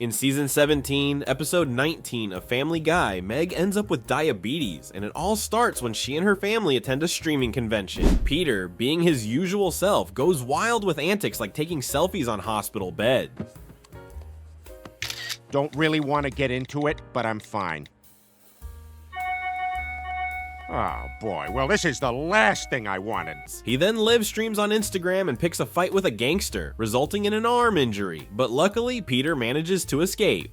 In season 17, episode 19 of Family Guy, Meg ends up with diabetes, and it all starts when she and her family attend a streaming convention. Peter, being his usual self, goes wild with antics like taking selfies on hospital beds. Don't really want to get into it, but I'm fine. Oh boy, well this is the last thing I wanted. He then live streams on Instagram and picks a fight with a gangster, resulting in an arm injury, but luckily Peter manages to escape.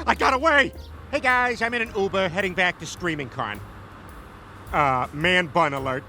I got away! Hey guys, I'm in an Uber heading back to StreamingCon. Man bun alert.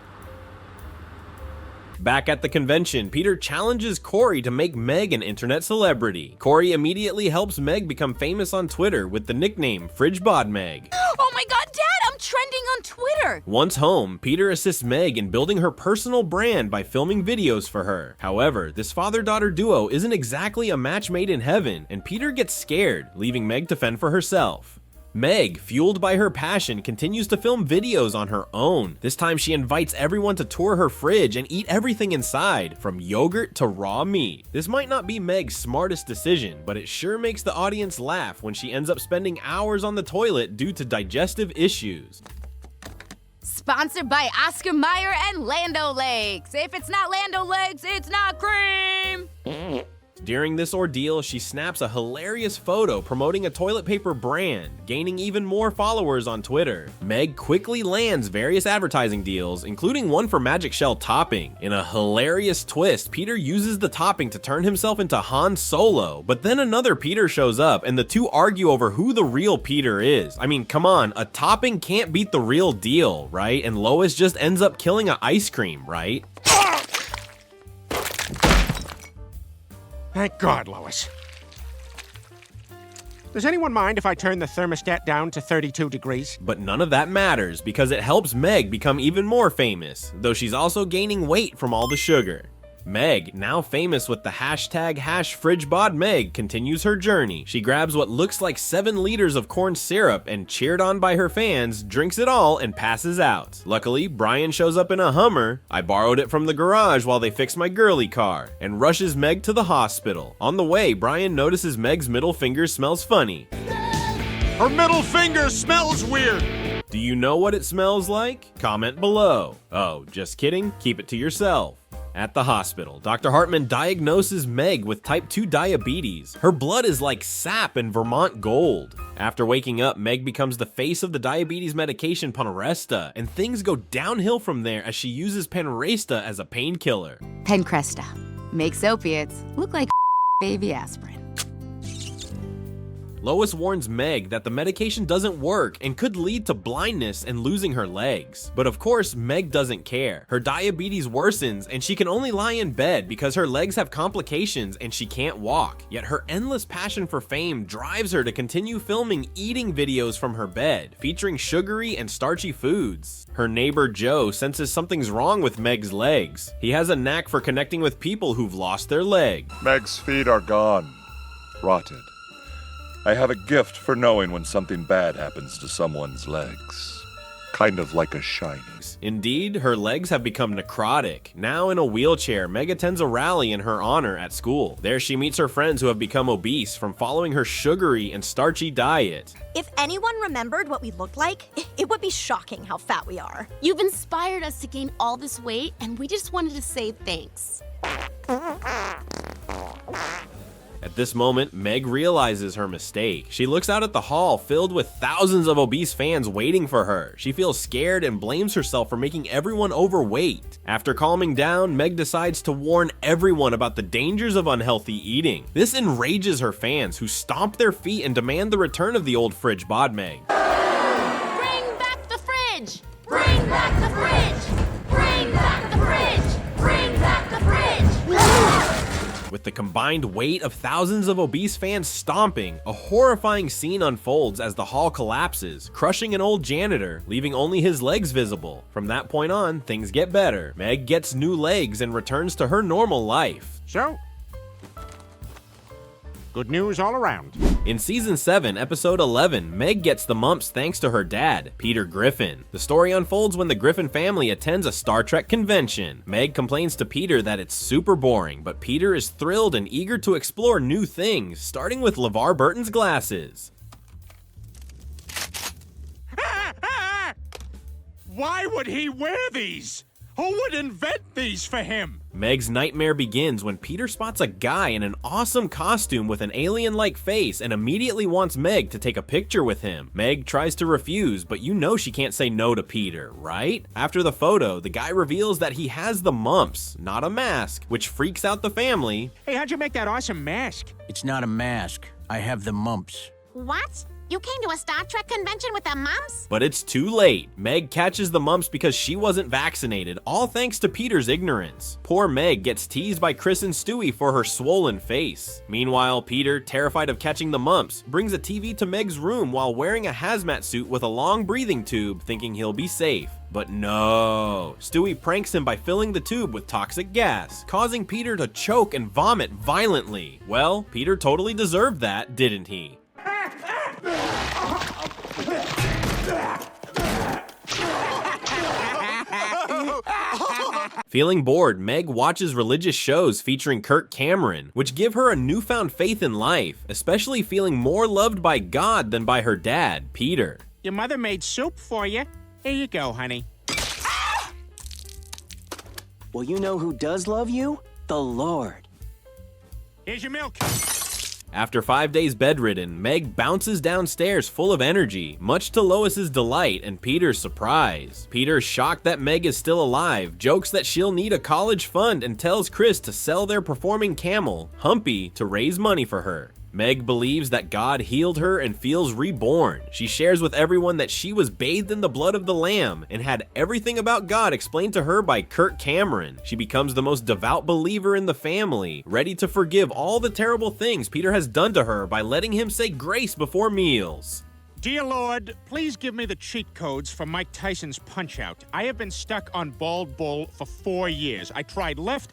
Back at the convention, Peter challenges Corey to make Meg an internet celebrity. Corey immediately helps Meg become famous on Twitter with the nickname FridgeBodMeg. Oh my god, Dad, I'm trending on Twitter! Once home, Peter assists Meg in building her personal brand by filming videos for her. However, this father-daughter duo isn't exactly a match made in heaven, and Peter gets scared, leaving Meg to fend for herself. Meg, fueled by her passion, continues to film videos on her own. This time she invites everyone to tour her fridge and eat everything inside, from yogurt to raw meat. This might not be Meg's smartest decision, but it sure makes the audience laugh when she ends up spending hours on the toilet due to digestive issues. Sponsored by Oscar Mayer and Land O'Lakes. If it's not Land O'Lakes, it's not cream! During this ordeal, she snaps a hilarious photo promoting a toilet paper brand, gaining even more followers on Twitter. Meg quickly lands various advertising deals, including one for Magic Shell topping. In a hilarious twist, Peter uses the topping to turn himself into Han Solo, but then another Peter shows up and the two argue over who the real Peter is. I mean, come on, a topping can't beat the real deal, right? And Lois just ends up killing an ice cream, right? Thank God, Lois. Does anyone mind if I turn the thermostat down to 32 degrees? But none of that matters because it helps Meg become even more famous, though she's also gaining weight from all the sugar. Meg, now famous with the hashtag #FridgeBodMeg, continues her journey. She grabs what looks like 7 liters of corn syrup and, cheered on by her fans, drinks it all and passes out. Luckily, Brian shows up in a Hummer, I borrowed it from the garage while they fixed my girly car, and rushes Meg to the hospital. On the way, Brian notices Meg's middle finger smells funny. Her middle finger smells weird! Do you know what it smells like? Comment below. Oh, just kidding? Keep it to yourself. At the hospital, Dr. Hartman diagnoses Meg with type 2 diabetes. Her blood is like sap in Vermont gold. After waking up, Meg becomes the face of the diabetes medication Paneresta, and things go downhill from there as she uses Paneresta as a painkiller. Pencresta makes opiates look like baby aspirin. Lois warns Meg that the medication doesn't work and could lead to blindness and losing her legs. But of course, Meg doesn't care. Her diabetes worsens and she can only lie in bed because her legs have complications and she can't walk. Yet her endless passion for fame drives her to continue filming eating videos from her bed, featuring sugary and starchy foods. Her neighbor Joe senses something's wrong with Meg's legs. He has a knack for connecting with people who've lost their leg. Meg's feet are gone, rotted. I have a gift for knowing when something bad happens to someone's legs. Kind of like a shining. Indeed, her legs have become necrotic. Now in a wheelchair, Meg attends a rally in her honor at school. There she meets her friends who have become obese from following her sugary and starchy diet. If anyone remembered what we looked like, it would be shocking how fat we are. You've inspired us to gain all this weight, and we just wanted to say thanks. At this moment, Meg realizes her mistake. She looks out at the hall filled with thousands of obese fans waiting for her. She feels scared and blames herself for making everyone overweight. After calming down, Meg decides to warn everyone about the dangers of unhealthy eating. This enrages her fans, who stomp their feet and demand the return of the old FridgeBodMeg. Bring back the fridge! Bring back the fridge! Bring back the fridge! Bring back the fridge! With the combined weight of thousands of obese fans stomping, a horrifying scene unfolds as the hall collapses, crushing an old janitor, leaving only his legs visible. From that point on, things get better. Meg gets new legs and returns to her normal life. So, Good news all around. In Season 7, Episode 11, Meg gets the mumps thanks to her dad, Peter Griffin. The story unfolds when the Griffin family attends a Star Trek convention. Meg complains to Peter that it's super boring, but Peter is thrilled and eager to explore new things, starting with LeVar Burton's glasses. Why would he wear these? Who would invent these for him? Meg's nightmare begins when Peter spots a guy in an awesome costume with an alien-like face and immediately wants Meg to take a picture with him. Meg tries to refuse, but you know she can't say no to Peter, right? After the photo, the guy reveals that he has the mumps, not a mask, which freaks out the family. Hey, how'd you make that awesome mask? It's not a mask. I have the mumps. What? You came to a Star Trek convention with the mumps? But it's too late. Meg catches the mumps because she wasn't vaccinated, all thanks to Peter's ignorance. Poor Meg gets teased by Chris and Stewie for her swollen face. Meanwhile, Peter, terrified of catching the mumps, brings a TV to Meg's room while wearing a hazmat suit with a long breathing tube, thinking he'll be safe. But no. Stewie pranks him by filling the tube with toxic gas, causing Peter to choke and vomit violently. Well, Peter totally deserved that, didn't he? Feeling bored, Meg watches religious shows featuring Kirk Cameron, which give her a newfound faith in life, especially feeling more loved by God than by her dad, Peter. Your mother made soup for you. Here you go, honey. Well, you know who does love you? The Lord. Here's your milk. After 5 days bedridden, Meg bounces downstairs full of energy, much to Lois's delight and Peter's surprise. Peter, shocked that Meg is still alive, jokes that she'll need a college fund and tells Chris to sell their performing camel, Humpy, to raise money for her. Meg believes that God healed her and feels reborn. She shares with everyone that she was bathed in the blood of the Lamb and had everything about God explained to her by Kirk Cameron. She becomes the most devout believer in the family, ready to forgive all the terrible things Peter has done to her by letting him say grace before meals. Dear Lord, please give me the cheat codes for Mike Tyson's Punch-Out. I have been stuck on Bald Bull for 4 years. I tried left,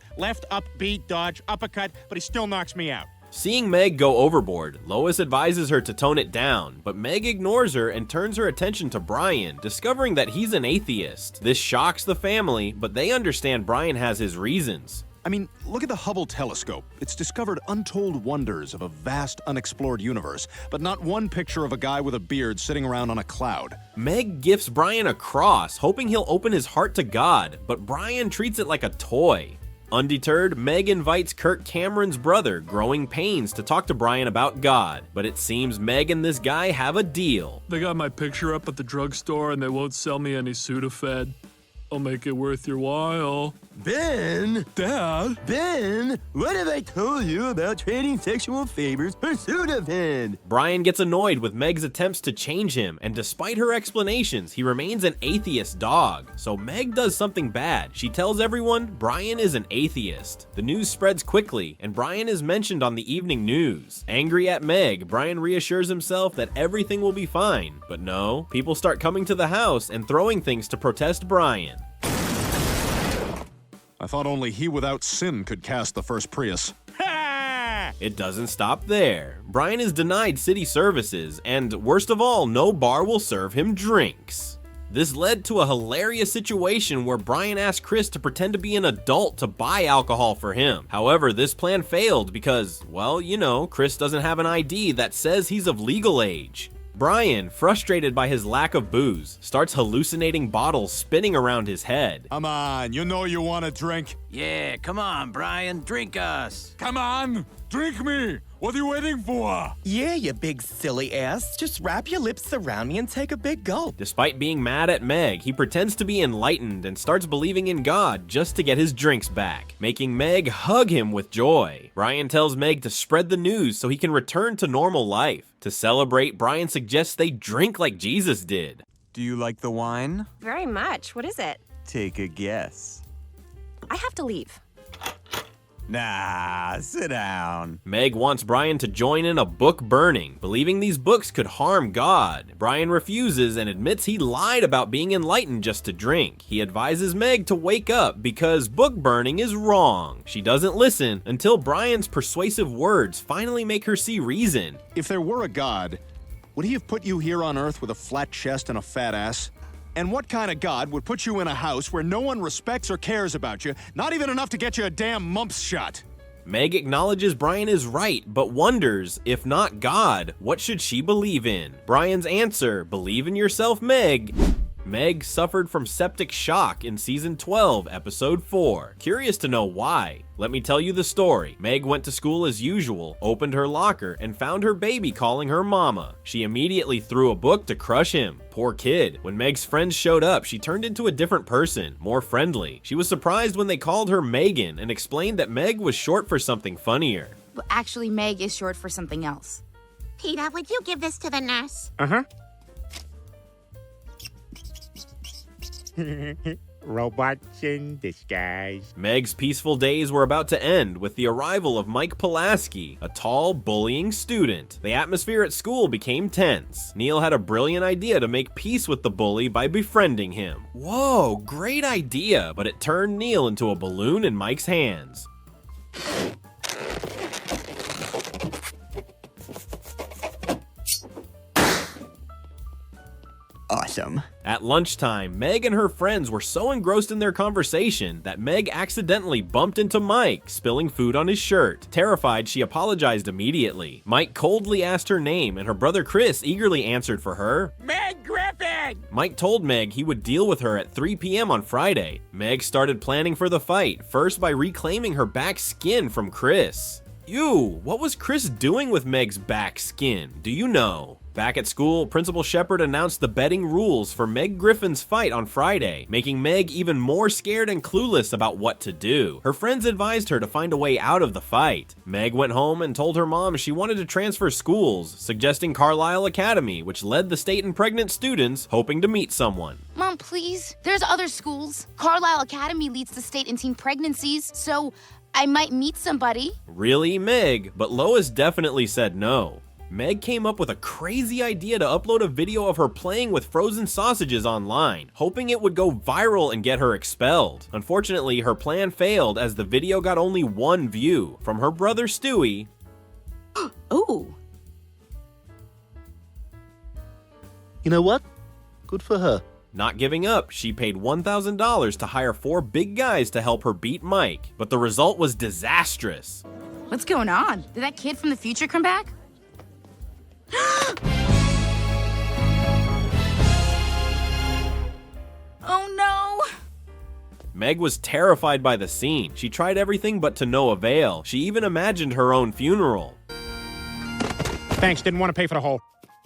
up, B, dodge, uppercut, but he still knocks me out. Seeing Meg go overboard, Lois advises her to tone it down, but Meg ignores her and turns her attention to Brian, discovering that he's an atheist. This shocks the family, but they understand Brian has his reasons. I mean, look at the Hubble telescope. It's discovered untold wonders of a vast, unexplored universe, but not one picture of a guy with a beard sitting around on a cloud. Meg gifts Brian a cross, hoping he'll open his heart to God, but Brian treats it like a toy. Undeterred, Meg invites Kirk Cameron's brother, Growing Pains, to talk to Brian about God, but it seems Meg and this guy have a deal. They got my picture up at the drugstore and they won't sell me any Sudafed. I'll make it worth your while. Ben! Dad? Ben! What have I told you about trading sexual favors for Sudafed? Brian gets annoyed with Meg's attempts to change him, and despite her explanations, he remains an atheist dog. So Meg does something bad. She tells everyone Brian is an atheist. The news spreads quickly, and Brian is mentioned on the evening news. Angry at Meg, Brian reassures himself that everything will be fine. But no, people start coming to the house and throwing things to protest Brian. I thought only he without sin could cast the first Prius. It doesn't stop there. Brian is denied city services, and worst of all, no bar will serve him drinks. This led to a hilarious situation where Brian asked Chris to pretend to be an adult to buy alcohol for him. However, this plan failed because, well, you know, Chris doesn't have an ID that says he's of legal age. Brian, frustrated by his lack of booze, starts hallucinating bottles spinning around his head. Come on, you know you want a drink. Yeah, come on, Brian, drink us. Come on, drink me. What are you waiting for? Yeah, you big silly ass. Just wrap your lips around me and take a big gulp. Despite being mad at Meg, he pretends to be enlightened and starts believing in God just to get his drinks back, making Meg hug him with joy. Brian tells Meg to spread the news so he can return to normal life. To celebrate, Brian suggests they drink like Jesus did. Do you like the wine? Very much. What is it? Take a guess. I have to leave. Nah, sit down. Meg wants Brian to join in a book burning, believing these books could harm God. Brian refuses and admits he lied about being enlightened just to drink. He advises Meg to wake up because book burning is wrong. She doesn't listen until Brian's persuasive words finally make her see reason. If there were a god, would he have put you here on Earth with a flat chest and a fat ass? And what kind of god would put you in a house where no one respects or cares about you, not even enough to get you a damn mumps shot? Meg acknowledges Brian is right, but wonders, if not God, what should she believe in? Brian's answer, believe in yourself, Meg. Meg suffered from septic shock in season 12, episode 4. Curious to know why? Let me tell you the story. Meg went to school as usual, opened her locker, and found her baby calling her mama. She immediately threw a book to crush him. Poor kid. When Meg's friends showed up, she turned into a different person, more friendly. She was surprised when they called her Megan and explained that Meg was short for something funnier. But actually, Meg is short for something else. Peter, would you give this to the nurse? Uh-huh. Robots in disguise. Meg's peaceful days were about to end with the arrival of Mike Pulaski, a tall, bullying student. The atmosphere at school became tense. Neil had a brilliant idea to make peace with the bully by befriending him. Whoa, great idea, but it turned Neil into a balloon in Mike's hands. Awesome. At lunchtime, Meg and her friends were so engrossed in their conversation that Meg accidentally bumped into Mike, spilling food on his shirt. Terrified, she apologized immediately. Mike coldly asked her name, and her brother Chris eagerly answered for her. Meg Griffin! Mike told Meg he would deal with her at 3 p.m. on Friday. Meg started planning for the fight, first by reclaiming her back skin from Chris. Ew, what was Chris doing with Meg's back skin? Do you know? Back at school, Principal Shepard announced the betting rules for Meg Griffin's fight on Friday, making Meg even more scared and clueless about what to do. Her friends advised her to find a way out of the fight. Meg went home and told her mom she wanted to transfer schools, suggesting Carlisle Academy, which led the state and pregnant students, hoping to meet someone. Mom, please. There's other schools. Carlisle Academy leads the state in teen pregnancies, so I might meet somebody. Really, Meg? But Lois definitely said no. Meg came up with a crazy idea to upload a video of her playing with frozen sausages online, hoping it would go viral and get her expelled. Unfortunately, her plan failed as the video got only one view, from her brother Stewie. Ooh. You know what? Good for her. Not giving up, she paid $1,000 to hire 4 big guys to help her beat Mike, but the result was disastrous. What's going on? Did that kid from the future come back? Oh no! Meg was terrified by the scene. She tried everything but to no avail. She even imagined her own funeral. Thanks, didn't want to pay for the whole.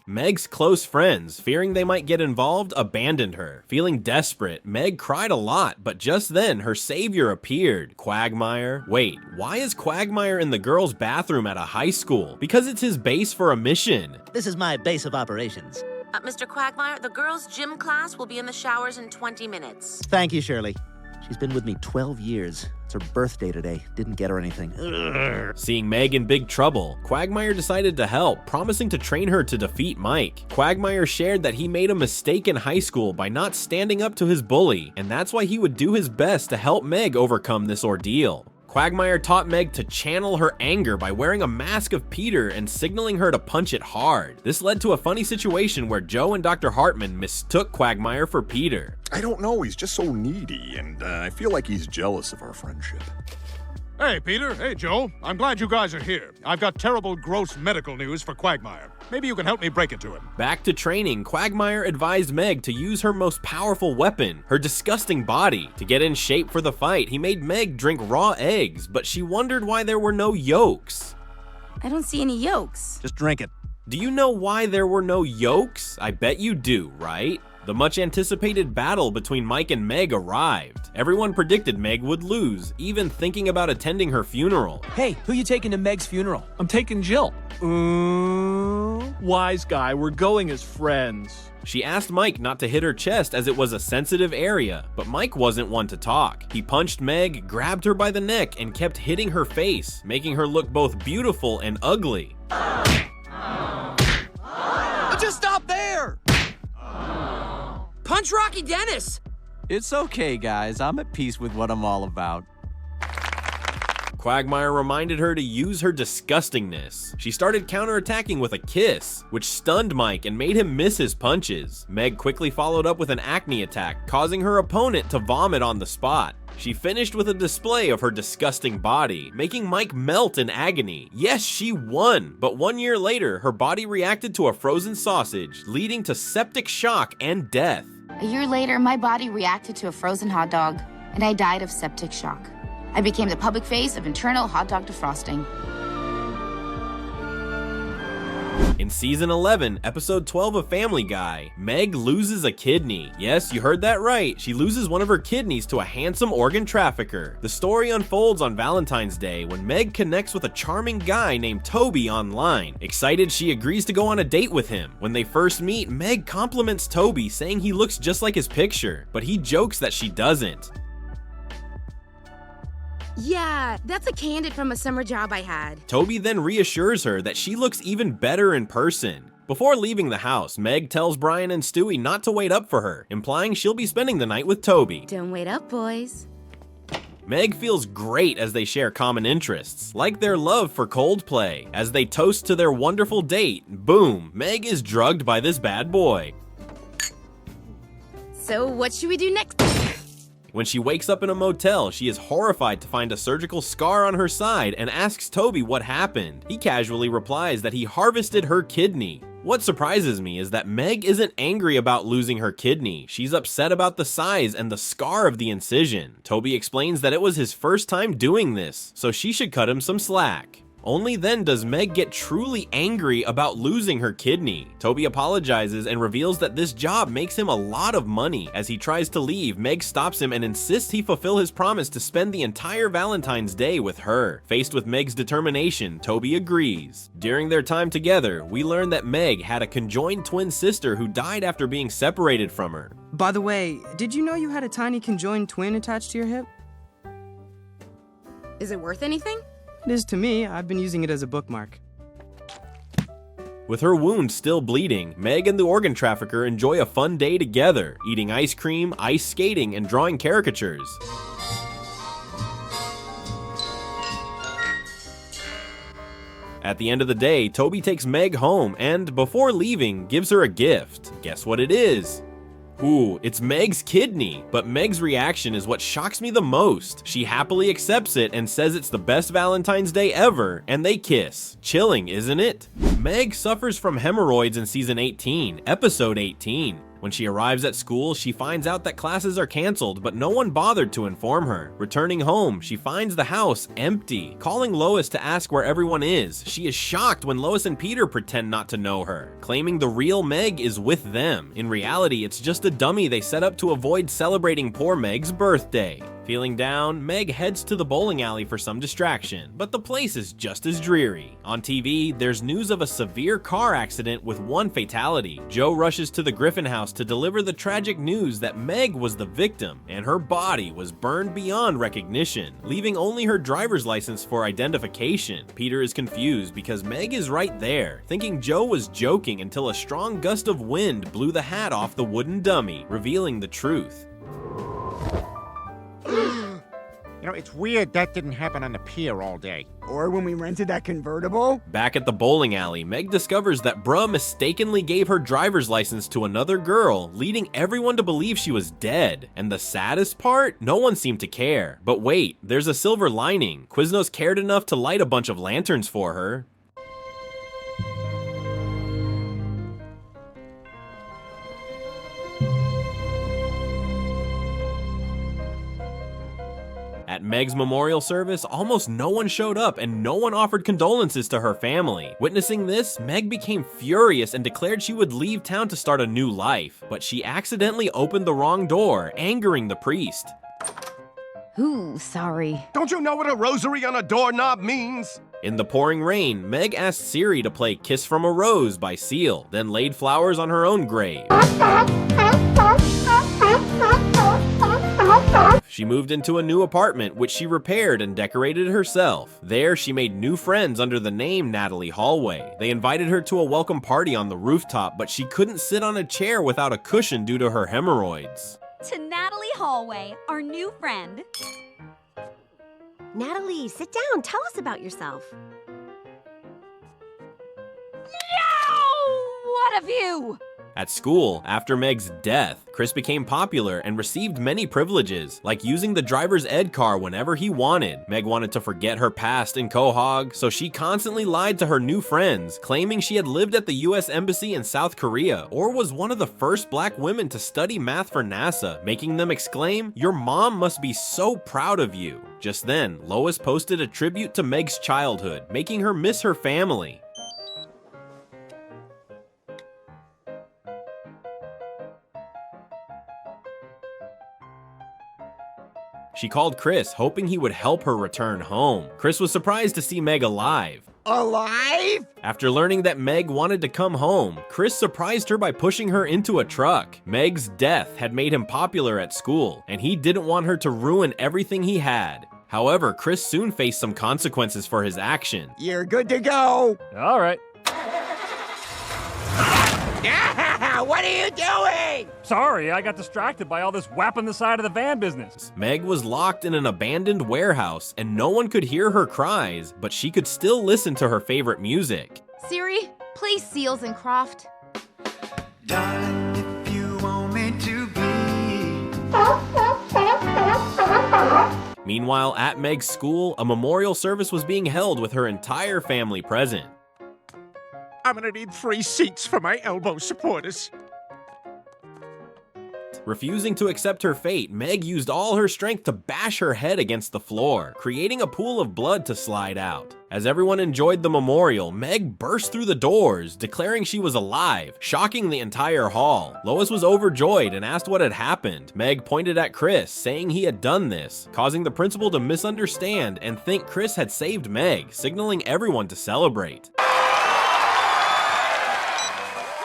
Meg's close friends, fearing they might get involved, abandoned her. Feeling desperate, Meg cried a lot, but just then her savior appeared, Quagmire. Wait, why is Quagmire in the girls' bathroom at a high school? Because it's his base for a mission. This is my base of operations. Mr. Quagmire, the girls' gym class will be in the showers in 20 minutes. Thank you, Shirley. She's been with me 12 years. It's her birthday today. Didn't get her anything. Ugh. Seeing Meg in big trouble, Quagmire decided to help, promising to train her to defeat Mike. Quagmire shared that he made a mistake in high school by not standing up to his bully, and that's why he would do his best to help Meg overcome this ordeal. Quagmire taught Meg to channel her anger by wearing a mask of Peter and signaling her to punch it hard. This led to a funny situation where Joe and Dr. Hartman mistook Quagmire for Peter. I don't know, he's just so needy, and I feel like he's jealous of our friendship. Hey, Peter. Hey, Joe. I'm glad you guys are here. I've got terrible, gross medical news for Quagmire. Maybe you can help me break it to him. Back to training, Quagmire advised Meg to use her most powerful weapon, her disgusting body. To get in shape for the fight, he made Meg drink raw eggs, but she wondered why there were no yolks. I don't see any yolks. Just drink it. Do you know why there were no yolks? I bet you do, right? The much anticipated battle between Mike and Meg arrived. Everyone predicted Meg would lose, even thinking about attending her funeral. Hey, who you taking to Meg's funeral? I'm taking Jill. Ooh. Wise guy, we're going as friends. She asked Mike not to hit her chest as it was a sensitive area, but Mike wasn't one to talk. He punched Meg, grabbed her by the neck, and kept hitting her face, making her look both beautiful and ugly. Just stop there! Punch Rocky Dennis! It's okay, guys. I'm at peace with what I'm all about. Quagmire reminded her to use her disgustingness. She started counterattacking with a kiss, which stunned Mike and made him miss his punches. Meg quickly followed up with an acne attack, causing her opponent to vomit on the spot. She finished with a display of her disgusting body, making Mike melt in agony. Yes, she won, but 1 year later, her body reacted to a frozen sausage, leading to septic shock and death. A year later, my body reacted to a frozen hot dog, and I died of septic shock. I became the public face of internal hot dog defrosting. In season 11, episode 12 of Family Guy, Meg loses a kidney. Yes, you heard that right. She loses one of her kidneys to a handsome organ trafficker. The story unfolds on Valentine's Day when Meg connects with a charming guy named Toby online. Excited, she agrees to go on a date with him. When they first meet, Meg compliments Toby, saying he looks just like his picture, but he jokes that she doesn't. Yeah, that's a candid from a summer job I had. Toby then reassures her that she looks even better in person. Before leaving the house, Meg tells Brian and Stewie not to wait up for her, implying she'll be spending the night with Toby. Don't wait up, boys. Meg feels great as they share common interests, like their love for Coldplay. As they toast to their wonderful date, boom, Meg is drugged by this bad boy. So what should we do next? When she wakes up in a motel, she is horrified to find a surgical scar on her side and asks Toby what happened. He casually replies that he harvested her kidney. What surprises me is that Meg isn't angry about losing her kidney. She's upset about the size and the scar of the incision. Toby explains that it was his first time doing this, so she should cut him some slack. Only then does Meg get truly angry about losing her kidney. Toby apologizes and reveals that this job makes him a lot of money. As he tries to leave, Meg stops him and insists he fulfill his promise to spend the entire Valentine's Day with her. Faced with Meg's determination, Toby agrees. During their time together, we learn that Meg had a conjoined twin sister who died after being separated from her. By the way, did you know you had a tiny conjoined twin attached to your hip? Is it worth anything? It is to me. I've been using it as a bookmark. With her wound still bleeding, Meg and the organ trafficker enjoy a fun day together, eating ice cream, ice skating, and drawing caricatures. At the end of the day, Toby takes Meg home and, before leaving, gives her a gift. Guess what it is? Ooh, it's Meg's kidney, but Meg's reaction is what shocks me the most. She happily accepts it and says it's the best Valentine's Day ever, and they kiss. Chilling, isn't it? Meg suffers from hemorrhoids in season 18, episode 18. When she arrives at school, she finds out that classes are canceled, but no one bothered to inform her. Returning home, she finds the house empty. Calling Lois to ask where everyone is, she is shocked when Lois and Peter pretend not to know her, claiming the real Meg is with them. In reality, it's just a dummy they set up to avoid celebrating poor Meg's birthday. Feeling down, Meg heads to the bowling alley for some distraction, but the place is just as dreary. On TV, there's news of a severe car accident with one fatality. Joe rushes to the Griffin house to deliver the tragic news that Meg was the victim, and her body was burned beyond recognition, leaving only her driver's license for identification. Peter is confused because Meg is right there, thinking Joe was joking until a strong gust of wind blew the hat off the wooden dummy, revealing the truth. You know, it's weird that didn't happen on the pier all day. Or when we rented that convertible. Back at the bowling alley, Meg discovers that Bruh mistakenly gave her driver's license to another girl, leading everyone to believe she was dead. And the saddest part? No one seemed to care. But wait, there's a silver lining. Quiznos cared enough to light a bunch of lanterns for her. At Meg's memorial service, almost no one showed up and no one offered condolences to her family. Witnessing this, Meg became furious and declared she would leave town to start a new life, but she accidentally opened the wrong door, angering the priest. Ooh, sorry. Don't you know what a rosary on a doorknob means? In the pouring rain, Meg asked Siri to play Kiss from a Rose by Seal, then laid flowers on her own grave. She moved into a new apartment, which she repaired and decorated herself. There, she made new friends under the name Natalie Hallway. They invited her to a welcome party on the rooftop, but she couldn't sit on a chair without a cushion due to her hemorrhoids. To Natalie Hallway, our new friend. Natalie, sit down. Tell us about yourself. No! What of you? At school, after Meg's death, Chris became popular and received many privileges, like using the driver's ed car whenever he wanted. Meg wanted to forget her past in Quahog, so she constantly lied to her new friends, claiming she had lived at the US Embassy in South Korea, or was one of the first black women to study math for NASA, making them exclaim, "Your mom must be so proud of you." Just then, Lois posted a tribute to Meg's childhood, making her miss her family. She called Chris, hoping he would help her return home. Chris was surprised to see Meg alive. Alive? After learning that Meg wanted to come home, Chris surprised her by pushing her into a truck. Meg's death had made him popular at school, and he didn't want her to ruin everything he had. However, Chris soon faced some consequences for his action. You're good to go. All right. What are you doing? Sorry, I got distracted by all this whapping the side of the van business. Meg was locked in an abandoned warehouse, and no one could hear her cries, but she could still listen to her favorite music. Siri, play Seals and Croft. Darling, if you want me to be. Meanwhile, at Meg's school, a memorial service was being held with her entire family present. I'm gonna need 3 seats for my elbow supporters. Refusing to accept her fate, Meg used all her strength to bash her head against the floor, creating a pool of blood to slide out. As everyone enjoyed the memorial, Meg burst through the doors, declaring she was alive, shocking the entire hall. Lois was overjoyed and asked what had happened. Meg pointed at Chris, saying he had done this, causing the principal to misunderstand and think Chris had saved Meg, signaling everyone to celebrate.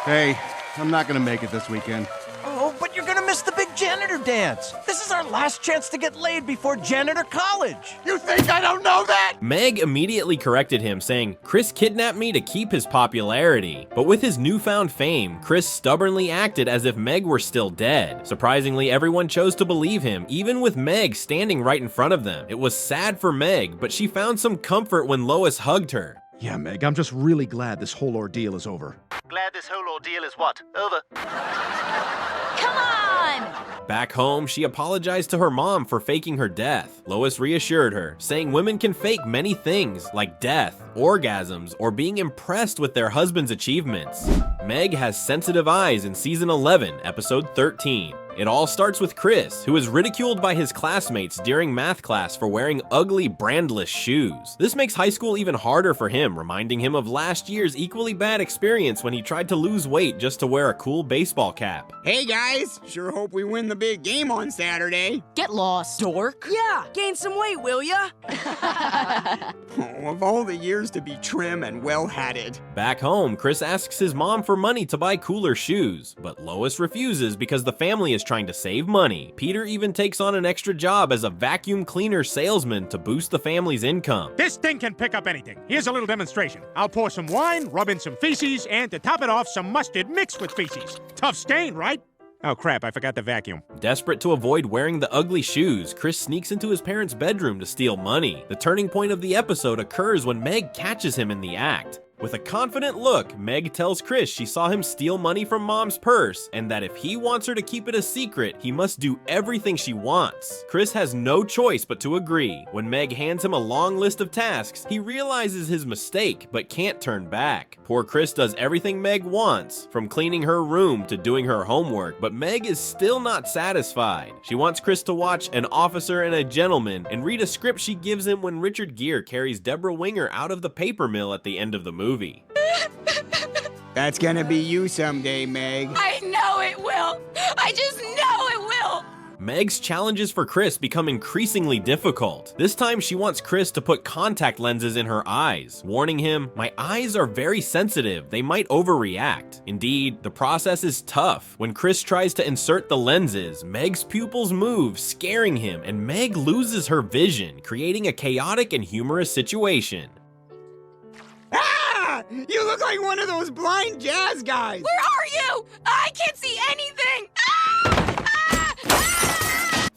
Hey, I'm not gonna make it this weekend. Oh, but you're gonna miss the big janitor dance. This is our last chance to get laid before janitor college. You think I don't know that? Meg immediately corrected him, saying, "Chris kidnapped me to keep his popularity." But with his newfound fame, Chris stubbornly acted as if Meg were still dead. Surprisingly, everyone chose to believe him, even with Meg standing right in front of them. It was sad for Meg, but she found some comfort when Lois hugged her. Yeah, Meg, I'm just really glad this whole ordeal is over. Glad this whole ordeal is what? Over. Come on! Back home, she apologized to her mom for faking her death. Lois reassured her, saying women can fake many things, like death, orgasms, or being impressed with their husband's achievements. Meg has sensitive eyes in season 11, episode 13. It all starts with Chris, who is ridiculed by his classmates during math class for wearing ugly, brandless shoes. This makes high school even harder for him, reminding him of last year's equally bad experience when he tried to lose weight just to wear a cool baseball cap. Hey guys, sure hope we win the big game on Saturday. Get lost, dork. Yeah, gain some weight, will ya? Oh, of all the years to be trim and well-hatted. Back home, Chris asks his mom for money to buy cooler shoes, but Lois refuses because the family is trying to save money. Peter even takes on an extra job as a vacuum cleaner salesman to boost the family's income. This thing can pick up anything. Here's a little demonstration. I'll pour some wine, rub in some feces, and to top it off, some mustard mixed with feces. Tough stain, right? Oh crap, I forgot the vacuum. Desperate to avoid wearing the ugly shoes, Chris sneaks into his parents' bedroom to steal money. The turning point of the episode occurs when Meg catches him in the act. With a confident look, Meg tells Chris she saw him steal money from Mom's purse, and that if he wants her to keep it a secret, he must do everything she wants. Chris has no choice but to agree. When Meg hands him a long list of tasks, he realizes his mistake, but can't turn back. Poor Chris does everything Meg wants, from cleaning her room to doing her homework, but Meg is still not satisfied. She wants Chris to watch An Officer and a Gentleman and read a script she gives him when Richard Gere carries Deborah Winger out of the paper mill at the end of the movie. That's gonna be you someday, Meg. I know it will. I just know it will. Meg's challenges for Chris become increasingly difficult. This time she wants Chris to put contact lenses in her eyes, warning him, "My eyes are very sensitive, they might overreact." Indeed, the process is tough. When Chris tries to insert the lenses, Meg's pupils move, scaring him, and Meg loses her vision, creating a chaotic and humorous situation. Ah! You look like one of those blind jazz guys! Where are you? I can't see anything!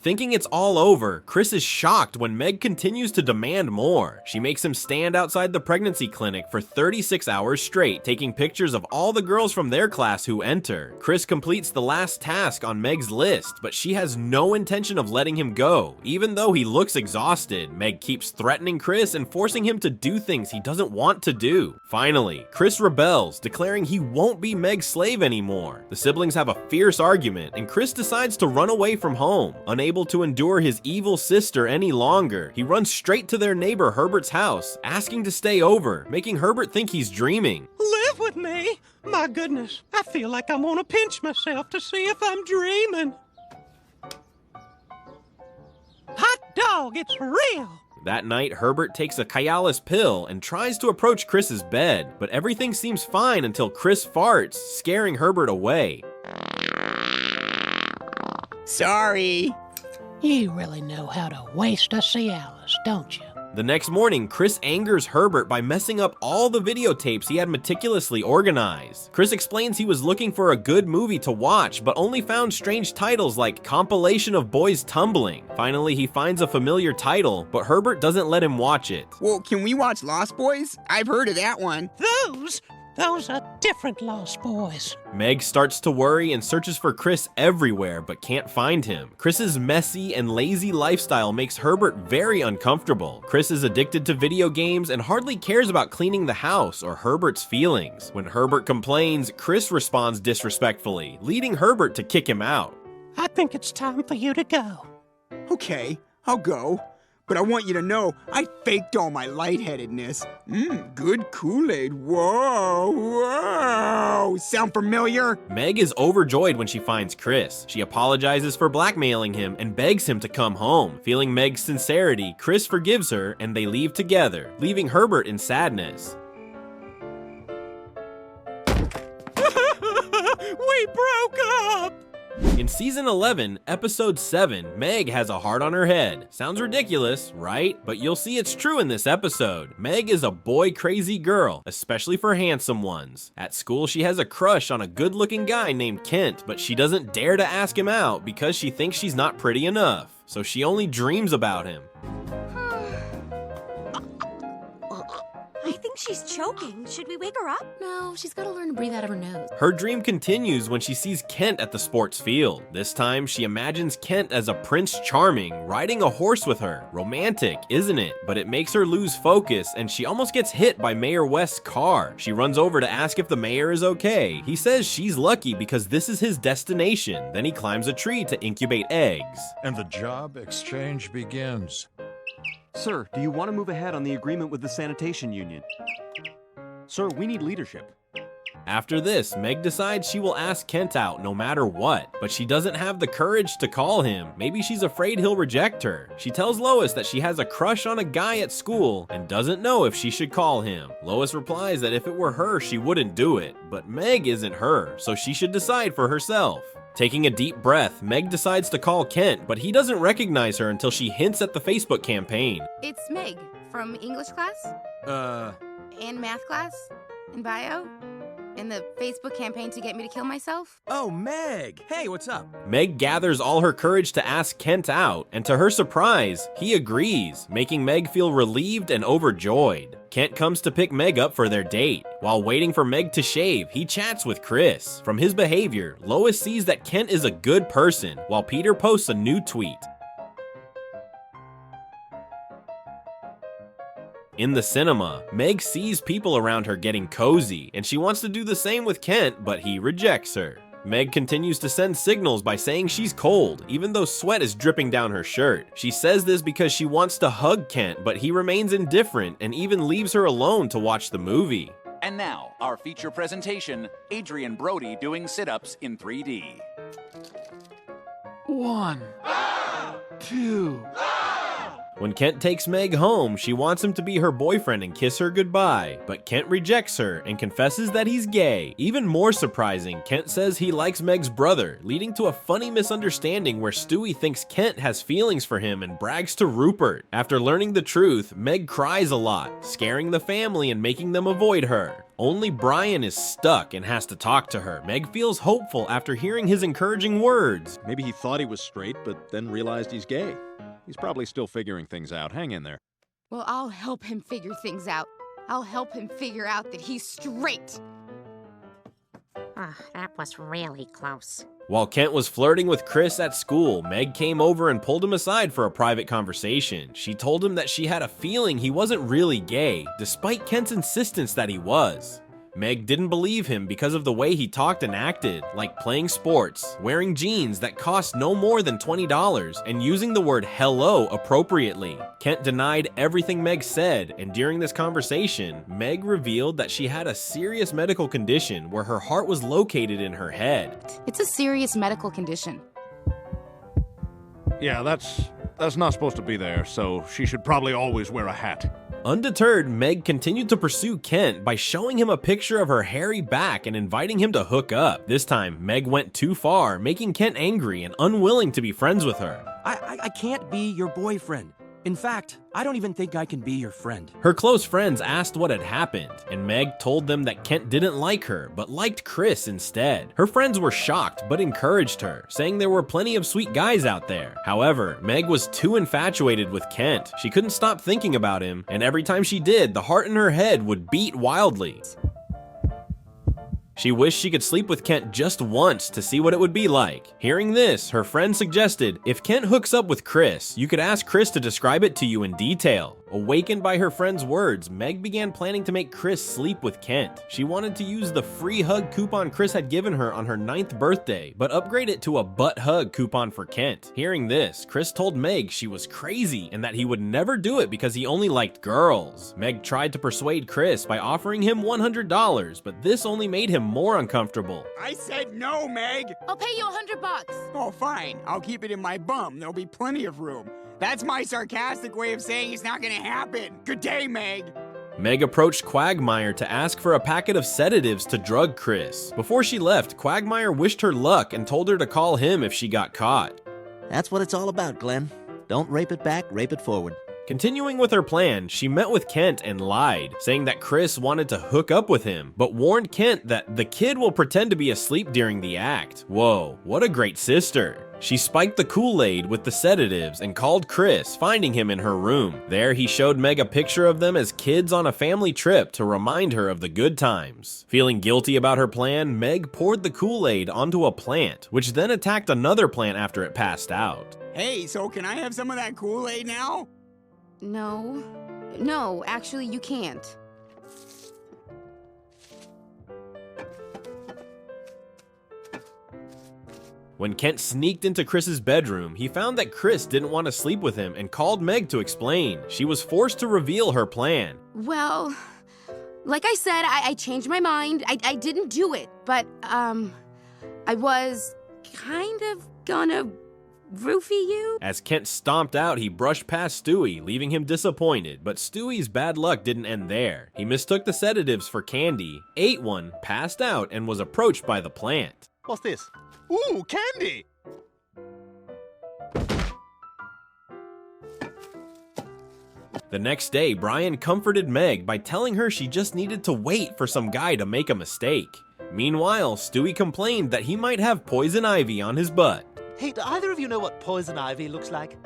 Thinking it's all over, Chris is shocked when Meg continues to demand more. She makes him stand outside the pregnancy clinic for 36 hours straight, taking pictures of all the girls from their class who enter. Chris completes the last task on Meg's list, but she has no intention of letting him go. Even though he looks exhausted, Meg keeps threatening Chris and forcing him to do things he doesn't want to do. Finally, Chris rebels, declaring he won't be Meg's slave anymore. The siblings have a fierce argument, and Chris decides to run away from home. Unable to endure his evil sister any longer, he runs straight to their neighbor Herbert's house, asking to stay over, making Herbert think he's dreaming. Live with me? My goodness, I feel like I'm gonna pinch myself to see if I'm dreaming. Hot dog, it's real! That night, Herbert takes a Cialis pill and tries to approach Chris's bed, but everything seems fine until Chris farts, scaring Herbert away. Sorry. You really know how to waste a Cialis, don't you? The next morning, Chris angers Herbert by messing up all the videotapes he had meticulously organized. Chris explains he was looking for a good movie to watch, but only found strange titles like Compilation of Boys Tumbling. Finally, he finds a familiar title, but Herbert doesn't let him watch it. Well, can we watch Lost Boys? I've heard of that one. Those are different Lost Boys. Meg starts to worry and searches for Chris everywhere, but can't find him. Chris's messy and lazy lifestyle makes Herbert very uncomfortable. Chris is addicted to video games and hardly cares about cleaning the house or Herbert's feelings. When Herbert complains, Chris responds disrespectfully, leading Herbert to kick him out. I think it's time for you to go. Okay, I'll go. But I want you to know, I faked all my lightheadedness. Good Kool-Aid. Whoa, whoa. Sound familiar? Meg is overjoyed when she finds Chris. She apologizes for blackmailing him and begs him to come home. Feeling Meg's sincerity, Chris forgives her and they leave together, leaving Herbert in sadness. We broke up! In season 11, episode 7, Meg has a heart on her head. Sounds ridiculous, right? But you'll see it's true in this episode. Meg is a boy-crazy girl, especially for handsome ones. At school, she has a crush on a good-looking guy named Kent, but she doesn't dare to ask him out because she thinks she's not pretty enough. So she only dreams about him. I think she's choking. Should we wake her up? No, she's gotta learn to breathe out of her nose. Her dream continues when she sees Kent at the sports field. This time, she imagines Kent as a Prince Charming, riding a horse with her. Romantic, isn't it? But it makes her lose focus, and she almost gets hit by Mayor West's car. She runs over to ask if the mayor is okay. He says she's lucky because this is his destination. Then he climbs a tree to incubate eggs. And the job exchange begins. Sir, do you want to move ahead on the agreement with the sanitation union? Sir, we need leadership. After this, Meg decides she will ask Kent out no matter what, but she doesn't have the courage to call him. Maybe she's afraid he'll reject her. She tells Lois that she has a crush on a guy at school and doesn't know if she should call him. Lois replies that if it were her, she wouldn't do it, but Meg isn't her, so she should decide for herself. Taking a deep breath, Meg decides to call Kent, but he doesn't recognize her until she hints at the Facebook campaign. It's Meg from English class. And math class. And bio. And the Facebook campaign to get me to kill myself. Oh, Meg! Hey, what's up? Meg gathers all her courage to ask Kent out, and to her surprise, he agrees, making Meg feel relieved and overjoyed. Kent comes to pick Meg up for their date. While waiting for Meg to shave, he chats with Chris. From his behavior, Lois sees that Kent is a good person, while Peter posts a new tweet. In the cinema, Meg sees people around her getting cozy, and she wants to do the same with Kent, but he rejects her. Meg continues to send signals by saying she's cold, even though sweat is dripping down her shirt. She says this because she wants to hug Kent, but he remains indifferent and even leaves her alone to watch the movie. And now, our feature presentation, Adrian Brody doing sit-ups in 3D. 1, 2. When Kent takes Meg home, she wants him to be her boyfriend and kiss her goodbye, but Kent rejects her and confesses that he's gay. Even more surprising, Kent says he likes Meg's brother, leading to a funny misunderstanding where Stewie thinks Kent has feelings for him and brags to Rupert. After learning the truth, Meg cries a lot, scaring the family and making them avoid her. Only Brian is stuck and has to talk to her. Meg feels hopeful after hearing his encouraging words. Maybe he thought he was straight, but then realized he's gay. He's probably still figuring things out. Hang in there. Well, I'll help him figure things out. I'll help him figure out that he's straight. That was really close. While Kent was flirting with Chris at school, Meg came over and pulled him aside for a private conversation. She told him that she had a feeling he wasn't really gay, despite Kent's insistence that he was. Meg didn't believe him because of the way he talked and acted, like playing sports, wearing jeans that cost no more than $20, and using the word hello appropriately. Kent denied everything Meg said, and during this conversation, Meg revealed that she had a serious medical condition where her heart was located in her head. It's a serious medical condition. Yeah, that's not supposed to be there, so she should probably always wear a hat. Undeterred, Meg continued to pursue Kent by showing him a picture of her hairy back and inviting him to hook up. This time, Meg went too far, making Kent angry and unwilling to be friends with her. I can't be your boyfriend. In fact, I don't even think I can be your friend. Her close friends asked what had happened, and Meg told them that Kent didn't like her, but liked Chris instead. Her friends were shocked, but encouraged her, saying there were plenty of sweet guys out there. However, Meg was too infatuated with Kent. She couldn't stop thinking about him, and every time she did, the heart in her head would beat wildly. She wished she could sleep with Kent just once to see what it would be like. Hearing this, her friend suggested, if Kent hooks up with Chris, you could ask Chris to describe it to you in detail. Awakened by her friend's words, Meg began planning to make Chris sleep with Kent. She wanted to use the free hug coupon Chris had given her on her 9th birthday, but upgrade it to a butt hug coupon for Kent. Hearing this, Chris told Meg she was crazy and that he would never do it because he only liked girls. Meg tried to persuade Chris by offering him $100, but this only made him more uncomfortable. I said no, Meg! I'll pay you $100. Oh, fine. I'll keep it in my bum. There'll be plenty of room. That's my sarcastic way of saying it's not gonna happen. Good day, Meg. Meg approached Quagmire to ask for a packet of sedatives to drug Chris. Before she left, Quagmire wished her luck and told her to call him if she got caught. That's what it's all about, Glenn. Don't rape it back, rape it forward. Continuing with her plan, she met with Kent and lied, saying that Chris wanted to hook up with him, but warned Kent that the kid will pretend to be asleep during the act. Whoa, what a great sister. She spiked the Kool-Aid with the sedatives and called Chris, finding him in her room. There, he showed Meg a picture of them as kids on a family trip to remind her of the good times. Feeling guilty about her plan, Meg poured the Kool-Aid onto a plant, which then attacked another plant after it passed out. Hey, so can I have some of that Kool-Aid now? No, actually you can't. When Kent sneaked into Chris's bedroom, he found that Chris didn't want to sleep with him and called Meg to explain. She was forced to reveal her plan. Well, like I said, I changed my mind. I didn't do it, but, I was kind of gonna roofie you? As Kent stomped out, he brushed past Stewie, leaving him disappointed, but Stewie's bad luck didn't end there. He mistook the sedatives for candy, ate one, passed out, and was approached by the plant. What's this? Ooh, candy! The next day, Brian comforted Meg by telling her she just needed to wait for some guy to make a mistake. Meanwhile, Stewie complained that he might have poison ivy on his butt. Hey, do either of you know what poison ivy looks like?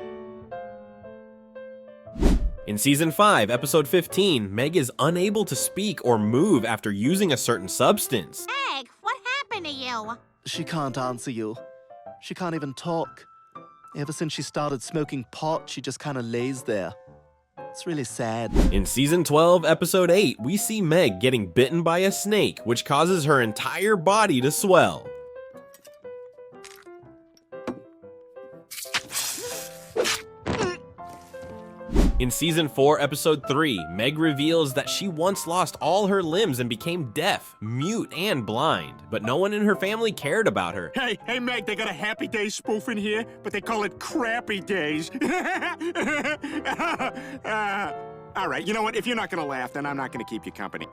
In Season 5, Episode 15, Meg is unable to speak or move after using a certain substance. Meg, what happened to you? She can't answer you. She can't even talk. Ever since she started smoking pot, she just kind of lays there. It's really sad. In Season 12, Episode 8, we see Meg getting bitten by a snake, which causes her entire body to swell. In season 4, episode 3, Meg reveals that she once lost all her limbs and became deaf, mute, and blind, but no one in her family cared about her. Hey, Meg, they got a Happy Days spoof in here, but they call it Crappy Days. All right, you know what? If you're not gonna laugh, then I'm not gonna keep you company.